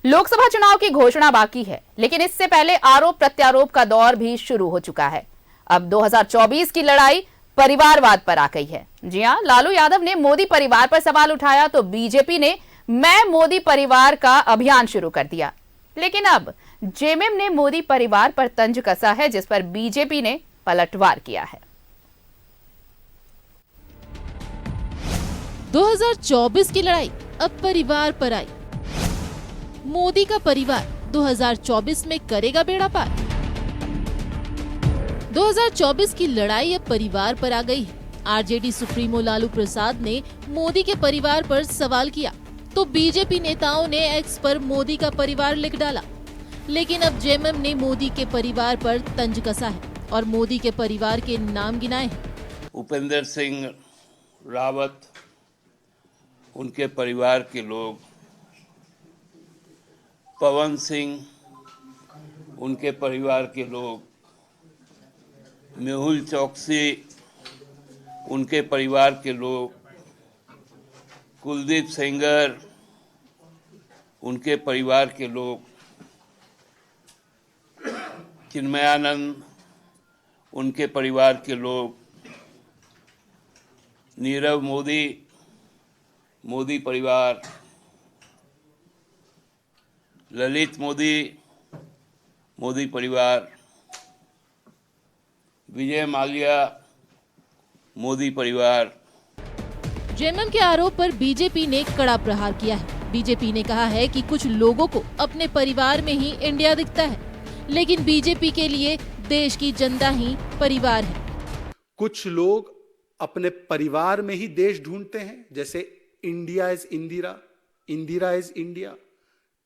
लोकसभा चुनाव की घोषणा बाकी है, लेकिन इससे पहले आरोप प्रत्यारोप का दौर भी शुरू हो चुका है। अब 2024 की लड़ाई परिवारवाद पर आ गई है। जी हां, लालू यादव ने मोदी परिवार पर सवाल उठाया तो बीजेपी ने मैं मोदी परिवार का अभियान शुरू कर दिया। लेकिन अब जेएमएम ने मोदी परिवार पर तंज कसा है, जिस पर बीजेपी ने पलटवार किया है। 2024 की लड़ाई अब परिवार पर आई। मोदी का परिवार 2024 में करेगा बेड़ा पार। 2024 की लड़ाई अब परिवार पर आ गई है। आरजेडी सुप्रीमो लालू प्रसाद ने मोदी के परिवार पर सवाल किया तो बीजेपी नेताओं ने एक्स पर मोदी का परिवार लिख डाला। लेकिन अब जेएमएम ने मोदी के परिवार पर तंज कसा है और मोदी के परिवार के नाम गिनाए हैं। उपेंद्र सिंह रावत, उनके परिवार के लोग, पवन सिंह, उनके परिवार के लोग, मेहुल चौकसी, उनके परिवार के लोग, कुलदीप सेंगर, उनके परिवार के लोग, चिन्मयानंद, उनके परिवार के लोग, नीरव मोदी, मोदी परिवार, ललित मोदी, मोदी परिवार, विजय माल्या, मोदी परिवार। जेएमएम के आरोप पर बीजेपी ने कड़ा प्रहार किया है। बीजेपी ने कहा है कि कुछ लोगों को अपने परिवार में ही इंडिया दिखता है, लेकिन बीजेपी के लिए देश की जनता ही परिवार है। कुछ लोग अपने परिवार में ही देश ढूंढते हैं, जैसे India is Indira, Indira is India,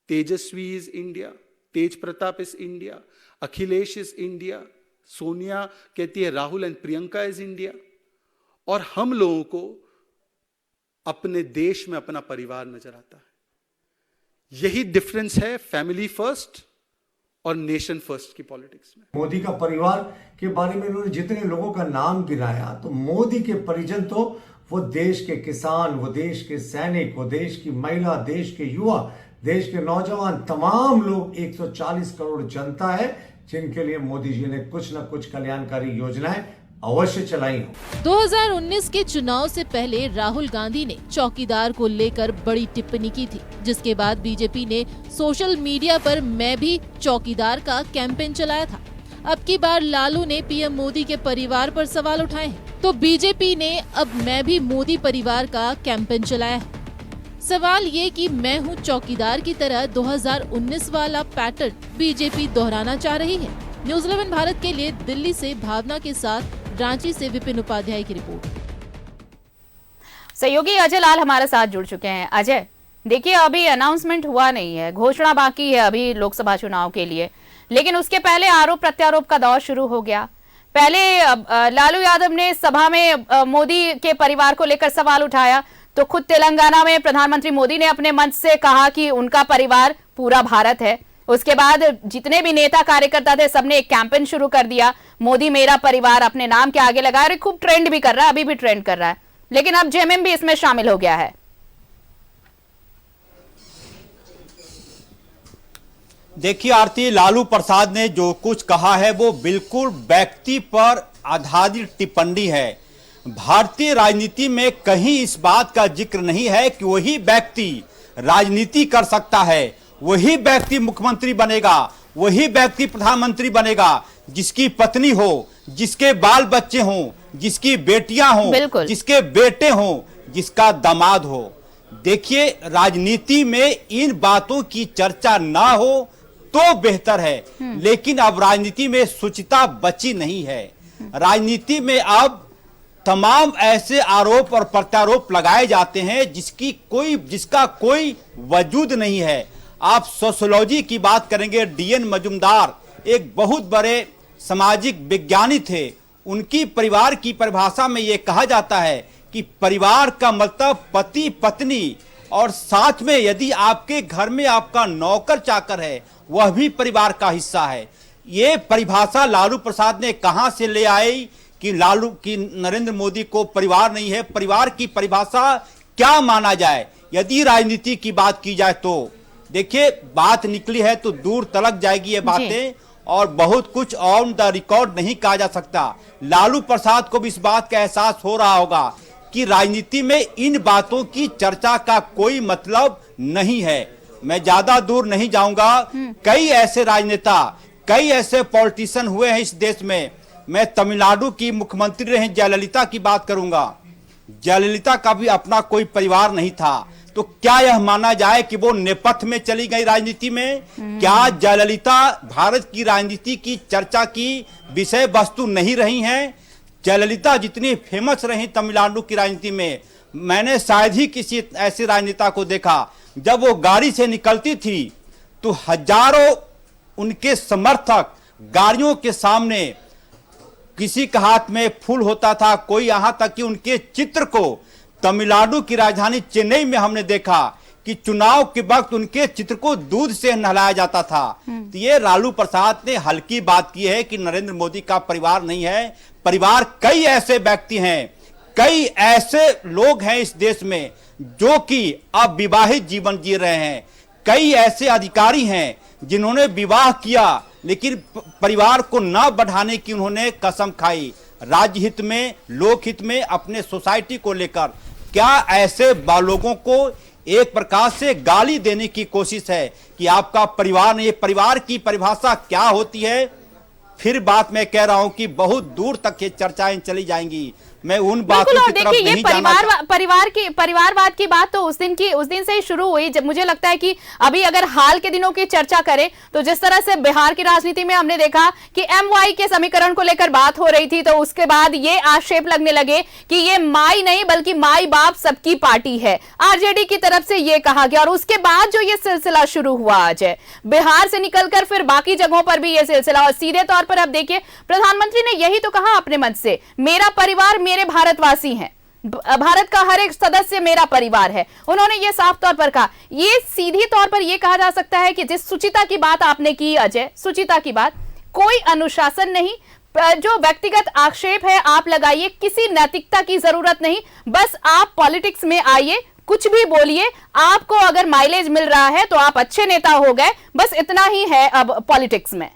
Tejashwi is India, Tej Pratap is India, Akhilesh is India, Sonia कहती है Rahul and Priyanka is India. और हम लोगों को अपने देश में अपना परिवार नजर आता है। यही डिफरेंस है फैमिली फर्स्ट और नेशन फर्स्ट की पॉलिटिक्स में। मोदी का परिवार के बारे में उन्होंने जितने लोगों का नाम गिनाया, तो मोदी के परिजन तो वो देश के किसान, वो देश के सैनिक, वो देश की महिला, देश के युवा, देश के नौजवान, तमाम लोग 140 करोड़ जनता है जिनके लिए मोदी जी ने कुछ न कुछ कल्याणकारी योजनाएं अवश्य चलाई हो। 2019 के चुनाव से पहले राहुल गांधी ने चौकीदार को लेकर बड़ी टिप्पणी की थी, जिसके बाद बीजेपी ने सोशल मीडिया पर मैं भी चौकीदार का कैंपेन चलाया था। अब की बार लालू ने पीएम मोदी के परिवार पर सवाल उठाए हैं, तो बीजेपी ने अब मैं भी मोदी परिवार का कैंपेन चलाया है। सवाल ये कि मैं हूँ चौकीदार की तरह 2019 वाला पैटर्न बीजेपी दोहराना चाह रही है। न्यूज़ 11 भारत के लिए दिल्ली से भावना के साथ रांची से विपिन उपाध्याय की रिपोर्ट। सहयोगी अजय लाल हमारे साथ जुड़ चुके हैं। अजय, देखिए अभी अनाउंसमेंट हुआ नहीं है, घोषणा बाकी है अभी लोकसभा चुनाव के लिए, लेकिन उसके पहले आरोप प्रत्यारोप का दौर शुरू हो गया। पहले लालू यादव ने सभा में मोदी के परिवार को लेकर सवाल उठाया, तो खुद तेलंगाना में प्रधानमंत्री मोदी ने अपने मंच से कहा कि उनका परिवार पूरा भारत है। उसके बाद जितने भी नेता कार्यकर्ता थे सबने एक कैंपेन शुरू कर दिया, मोदी मेरा परिवार अपने नाम के आगे लगा, और खूब ट्रेंड भी कर रहा है, अभी भी ट्रेंड कर रहा है। लेकिन अब जेएमएम भी इसमें शामिल हो गया है। देखिए आरती, लालू प्रसाद ने जो कुछ कहा है वो बिल्कुल व्यक्ति पर आधारित टिप्पणी है। भारतीय राजनीति में कहीं इस बात का जिक्र नहीं है कि वही व्यक्ति राजनीति कर सकता है, वही व्यक्ति मुख्यमंत्री बनेगा, वही व्यक्ति प्रधानमंत्री बनेगा जिसकी पत्नी हो, जिसके बाल बच्चे हों, जिसकी बेटियां हों, जिसके बेटे हों, जिसका दामाद हो। देखिए राजनीति में इन बातों की चर्चा ना हो तो बेहतर है, लेकिन अब राजनीति में शुचिता बची नहीं है। राजनीति में अब तमाम ऐसे आरोप और प्रत्यारोप लगाए जाते हैं जिसका कोई वजूद नहीं है। आप सोशियोलॉजी की बात करेंगे, डीएन मजुमदार एक बहुत बड़े सामाजिक विज्ञानी थे, उनकी परिवार की परिभाषा में यह कहा जाता है कि परिवार का मतलब पति पत्नी, और साथ में यदि आपके घर में आपका नौकर चाकर है वह भी परिवार का हिस्सा है। ये परिभाषा लालू प्रसाद ने कहां से ले आई कि नरेंद्र मोदी को परिवार नहीं है। परिवार की परिभाषा क्या माना जाए? यदि राजनीति की बात की जाए तो देखिए, बात निकली है तो दूर तलक जाएगी ये बातें, और बहुत कुछ ऑन द रिकॉर्ड नहीं कहा जा सकता। लालू प्रसाद को भी इस बात का एहसास हो रहा होगा कि राजनीति में इन बातों की चर्चा का कोई मतलब नहीं है। मैं ज्यादा दूर नहीं जाऊंगा। कई ऐसे राजनेता, कई ऐसे पॉलिटिशियन हुए हैं इस देश में। मैं तमिलनाडु की मुख्यमंत्री रहे जयललिता की बात करूंगा। जयललिता का भी अपना कोई परिवार नहीं था, तो क्या यह माना जाए कि वो नेपथ्य में चली गई राजनीति में? क्या जयललिता भारत की राजनीति की चर्चा की विषय वस्तु नहीं रही हैं? जयललिता जितनी फेमस रही तमिलनाडु की राजनीति में, मैंने शायद ही किसी ऐसे राजनेता को देखा, जब वो गाड़ी से निकलती थी तो हजारों उनके समर्थक गाड़ियों के सामने, किसी के हाथ में फूल होता था, कोई यहां तक कि उनके चित्र को तमिलनाडु की राजधानी चेन्नई में हमने देखा कि चुनाव के वक्त उनके चित्र को दूध से नहलाया जाता था। तो ये लालू प्रसाद ने हल्की बात की है कि नरेंद्र मोदी का परिवार नहीं है। परिवार कई ऐसे व्यक्ति हैं, कई ऐसे लोग हैं इस देश में जो कि अब विवाहित जीवन जी रहे हैं। कई ऐसे अधिकारी हैं जिन्होंने विवाह किया लेकिन परिवार को न बढ़ाने की उन्होंने कसम खाई। राज्य हित में, लोक हित में, अपने सोसाइटी को लेकर क्या ऐसे लोगों को एक प्रकार से गाली देने की कोशिश है कि आपका परिवार नहीं? परिवार की परिभाषा क्या होती है? फिर बात मैं कह रहा हूं कि बहुत दूर तक ये चर्चाएं चली जाएंगी। मैं उन बातों की तरफ नहीं जाना। परिवारवाद की बात तो उस दिन से ही शुरू हुई, जब मुझे लगता है कि अभी अगर हाल के दिनों की चर्चा करें तो जिस तरह से बिहार की राजनीति में हमने देखा कि MY के समीकरण को लेकर बात हो रही थी, तो उसके बाद ये आक्षेप लगने लगे कि ये माई नहीं बल्कि माई बाप सबकी पार्टी है। RJD की तरफ से ये कहा गया, और उसके बाद जो ये सिलसिला शुरू हुआ आज है, बिहार से निकलकर फिर बाकी जगहों पर भी ये सिलसिला, और सीधे तौर पर अब देखिए प्रधानमंत्री ने यही तो कहा अपने मन से, मेरा परिवार मेरे भारतवासी हैं, भारत का हर एक सदस्य मेरा परिवार है। उन्होंने ये साफ तौर पर कहा। ये सीधी तौर पर ये कहा जा सकता है कि जिस सुचिता की बात आपने की अजय, सुचिता की बात, कोई अनुशासन नहीं, जो व्यक्तिगत आक्षेप है आप लगाइए, किसी नैतिकता की जरूरत नहीं, बस आप पॉलिटिक्स में आइए, कुछ भी बोलिए, आपको अगर माइलेज मिल रहा है तो आप अच्छे नेता हो गए, बस इतना ही है अब पॉलिटिक्स में।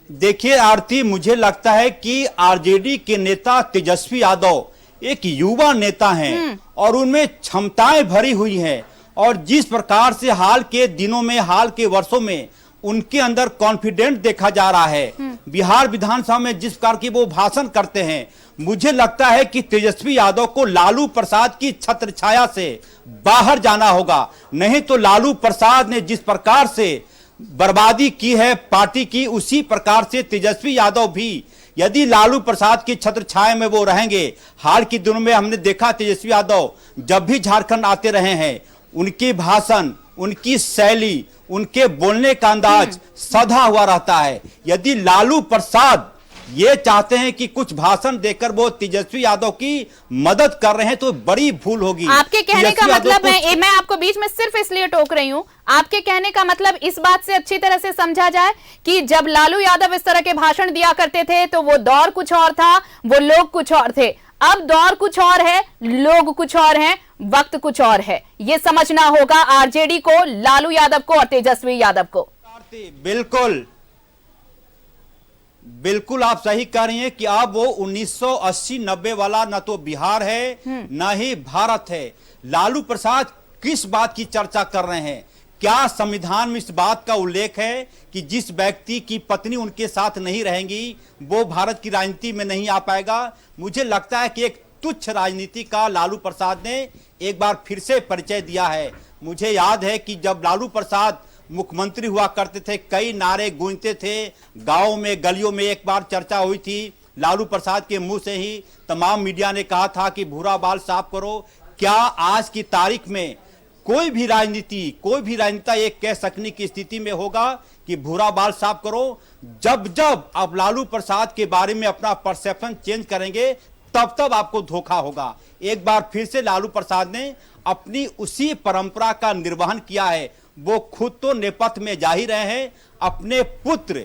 देखिए आरती, मुझे लगता है कि आरजेडी के नेता तेजस्वी यादव एक युवा नेता हैं और उनमें क्षमताएं भरी हुई हैं, और जिस प्रकार से हाल के दिनों में, हाल के वर्षों में उनके अंदर कॉन्फिडेंट देखा जा रहा है, बिहार विधानसभा में जिस प्रकार की वो भाषण करते हैं, मुझे लगता है कि तेजस्वी यादव को लालू प्रसाद की छत्र छाया से बाहर जाना होगा। नहीं तो लालू प्रसाद ने जिस प्रकार से बर्बादी की है पार्टी की, उसी प्रकार से तेजस्वी यादव भी, यदि लालू प्रसाद की छत्र छाया में वो रहेंगे। हाल के दिनों में हमने देखा तेजस्वी यादव जब भी झारखंड आते रहे हैं, उनके भाषण, उनकी शैली, उनके बोलने का अंदाज सधा हुआ रहता है। यदि लालू प्रसाद ये चाहते हैं कि कुछ भाषण देकर वो तेजस्वी यादव की मदद कर रहे हैं तो बड़ी भूल होगी। आपके कहने का मतलब, मैं आपको बीच में सिर्फ इसलिए टोक रही हूं, आपके कहने का मतलब इस बात से अच्छी तरह से समझा जाए कि जब लालू यादव इस तरह के भाषण दिया करते थे तो वो दौर कुछ और था, वो लोग कुछ और थे। अब दौर कुछ और है, लोग कुछ और हैं, वक्त कुछ और है। ये समझना होगा आरजेडी को, लालू यादव को और तेजस्वी यादव को। बिल्कुल बिल्कुल आप सही कह रही हैं कि अब वो 1980-90 वाला न तो बिहार है न ही भारत है। लालू प्रसाद किस बात की चर्चा कर रहे हैं? क्या संविधान में इस बात का उल्लेख है कि जिस व्यक्ति की पत्नी उनके साथ नहीं रहेंगी वो भारत की राजनीति में नहीं आ पाएगा? मुझे लगता है कि एक तुच्छ राजनीति का लालू प्रसाद ने एक बार फिर से परिचय दिया है। मुझे याद है कि जब लालू प्रसाद मुख्यमंत्री हुआ करते थे, कई नारे गूंजते थे, गांव में, गलियों में एक बार चर्चा हुई थी, लालू प्रसाद के मुंह से ही तमाम मीडिया ने कहा था कि भूरा बाल साफ करो। क्या आज की तारीख में कोई भी राजनीता ये कह सकने की स्थिति में होगा कि भूरा बाल साफ करो? जब जब आप लालू प्रसाद के बारे में अपना परसेप्शन चेंज करेंगे तब तब आपको धोखा होगा। एक बार फिर से लालू प्रसाद ने अपनी उसी परंपरा का निर्वहन किया है। वो खुद तो नेपथ्य में जा ही रहे हैं, अपने पुत्र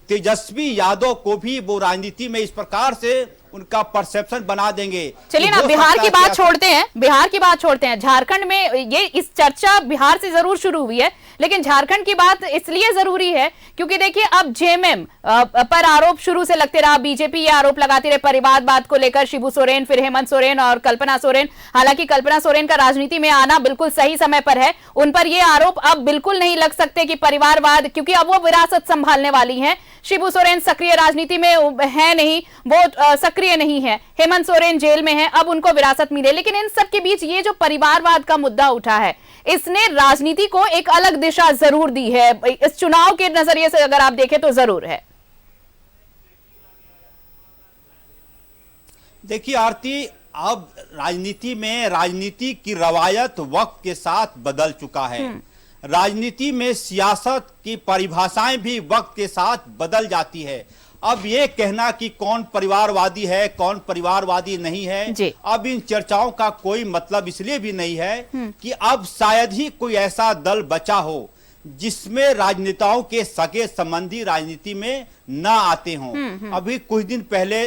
तेजस्वी यादव को भी वो राजनीति में इस प्रकार से उनका परसेप्शन बना देंगे। चलिए कि ना, हो बिहार सकता की है बात कि छोड़ते हैं, बिहार की बात छोड़ते हैं। झारखंड में ये इस चर्चा बिहार से जरूर शुरू हुई है, लेकिन झारखंड की बात इसलिए जरूरी है क्योंकि देखिए अब जेएमएम पर आरोप शुरू से लगते रहा। बीजेपी ये आरोप लगाती रहे परिवारवाद को लेकर, शिबू सोरेन, फिर हेमंत सोरेन और कल्पना सोरेन। हालांकि कल्पना सोरेन का राजनीति में आना बिल्कुल सही समय पर है, उन पर ये आरोप अब बिल्कुल नहीं लग सकते कि परिवारवाद, क्योंकि अब वो विरासत संभालने वाली हैं। शिबू सोरेन सक्रिय राजनीति में है नहीं, वो सक्रिय नहीं है। हेमंत सोरेन जेल में है, अब उनको विरासत मिले। लेकिन इन सब के बीच ये जो परिवारवाद का मुद्दा उठा है, इसने राजनीति को एक अलग दिशा जरूर दी है। इस चुनाव के नजरिए से अगर आप देखें तो जरूर है। देखिए आरती, अब राजनीति की रवायत वक्त के साथ बदल चुका है। राजनीति में सियासत की परिभाषाएं भी वक्त के साथ बदल जाती है। अब ये कहना कि कौन परिवारवादी है, कौन परिवारवादी नहीं है, अब इन चर्चाओं का कोई मतलब इसलिए भी नहीं है कि अब शायद ही कोई ऐसा दल बचा हो जिसमें राजनेताओं के सगे संबंधी राजनीति में ना आते हों। अभी कुछ दिन पहले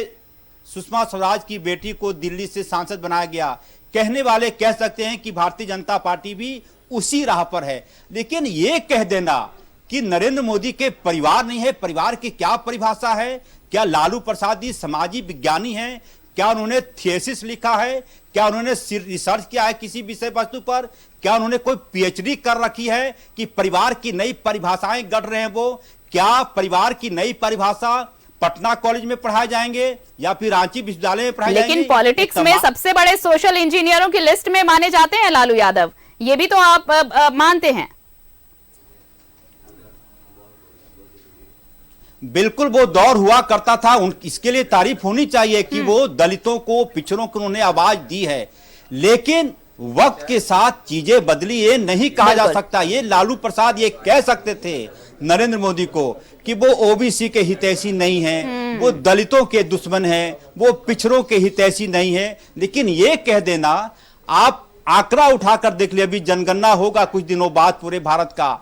सुषमा स्वराज की बेटी को दिल्ली से सांसद बनाया गया। कहने वाले कह सकते हैं कि भारतीय जनता पार्टी भी उसी राह पर है, लेकिन यह कह देना कि नरेंद्र मोदी के परिवार नहीं है, परिवार की क्या परिभाषा है? क्या लालू प्रसाद जी समाजी विज्ञानी हैं? क्या उन्होंने थीसिस लिखा है? क्या उन्होंने रिसर्च किया है किसी विषय वस्तु पर? क्या उन्होंने कोई पीएचडी कर रखी है कि परिवार की नई परिभाषाएं गढ़ रहे हैं वो? क्या परिवार की नई परिभाषा पटना कॉलेज में पढ़ाए जाएंगे या फिर रांची विश्वविद्यालय में पढ़ाए जाएंगे? लेकिन पॉलिटिक्स में सबसे बड़े सोशल इंजीनियरों की लिस्ट में माने जाते हैं लालू यादव, ये भी तो आप मानते हैं। बिल्कुल, वो दौर हुआ करता था, इसके लिए तारीफ होनी चाहिए कि वो दलितों को, पिछड़ों को उन्होंने आवाज दी है। लेकिन वक्त के साथ चीजें बदली, ये नहीं कहा जा सकता। ये लालू प्रसाद ये कह सकते थे नरेंद्र मोदी को कि वो ओबीसी के हितैषी नहीं हैं, वो दलितों के दुश्मन हैं, वो पिछड़ों के हितैषी नहीं है। लेकिन ये कह देना, आप आंकड़ा उठाकर देख लिया, अभी जनगणना होगा कुछ दिनों बाद पूरे भारत का,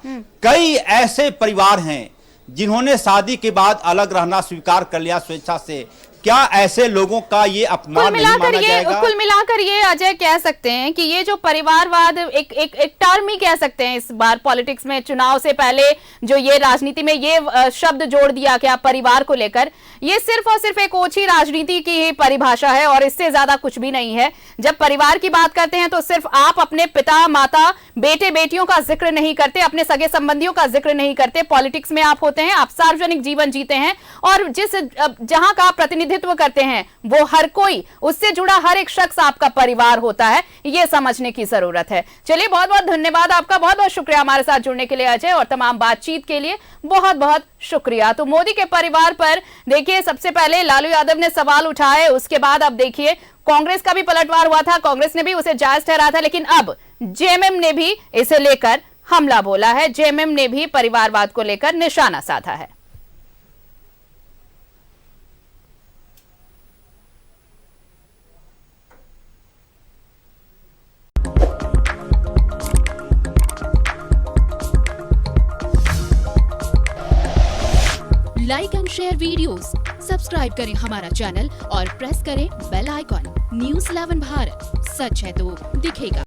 कई ऐसे परिवार हैं जिन्होंने शादी के बाद अलग रहना स्वीकार कर लिया स्वेच्छा से। क्या ऐसे लोगों का ये अपमान नहीं माना जाएगा? कुल मिलाकर ये अजय कह सकते हैं कि ये जो परिवारवाद एक टर्म ही कह सकते हैं इस बार पॉलिटिक्स में, चुनाव से पहले जो ये राजनीति में ये शब्द जोड़ दिया गया परिवार को लेकर, ये सिर्फ और सिर्फ एक ओछी राजनीति की ही परिभाषा है और इससे ज्यादा कुछ भी नहीं है। जब परिवार की बात करते हैं तो सिर्फ आप अपने पिता, माता, बेटे, बेटियों का जिक्र नहीं करते, अपने सगे संबंधियों का जिक्र नहीं करते। पॉलिटिक्स में आप होते हैं, आप सार्वजनिक जीवन जीते हैं और जहां का प्रतिनिधित्व करते हैं वो हर कोई, उससे जुड़ा हर एक शख्स आपका परिवार होता है। ये समझने की जरूरत है। चलिए, बहुत बहुत धन्यवाद आपका, बहुत बहुत शुक्रिया हमारे साथ जुड़ने के लिए अजय, और तमाम बातचीत के लिए बहुत बहुत शुक्रिया। तो मोदी के परिवार पर देखिए, सबसे पहले लालू यादव ने सवाल उठाए, उसके बाद अब देखिए कांग्रेस का भी पलटवार हुआ था, कांग्रेस ने भी उसे जायज ठहराया था, लेकिन अब जेएमएम ने भी इसे लेकर हमला बोला है। जेएमएम ने भी परिवारवाद को लेकर निशाना साधा है। Like and share videos, subscribe करें हमारा चैनल और प्रेस करें बेल आइकॉन। न्यूज़ 11 भारत, सच है तो दिखेगा।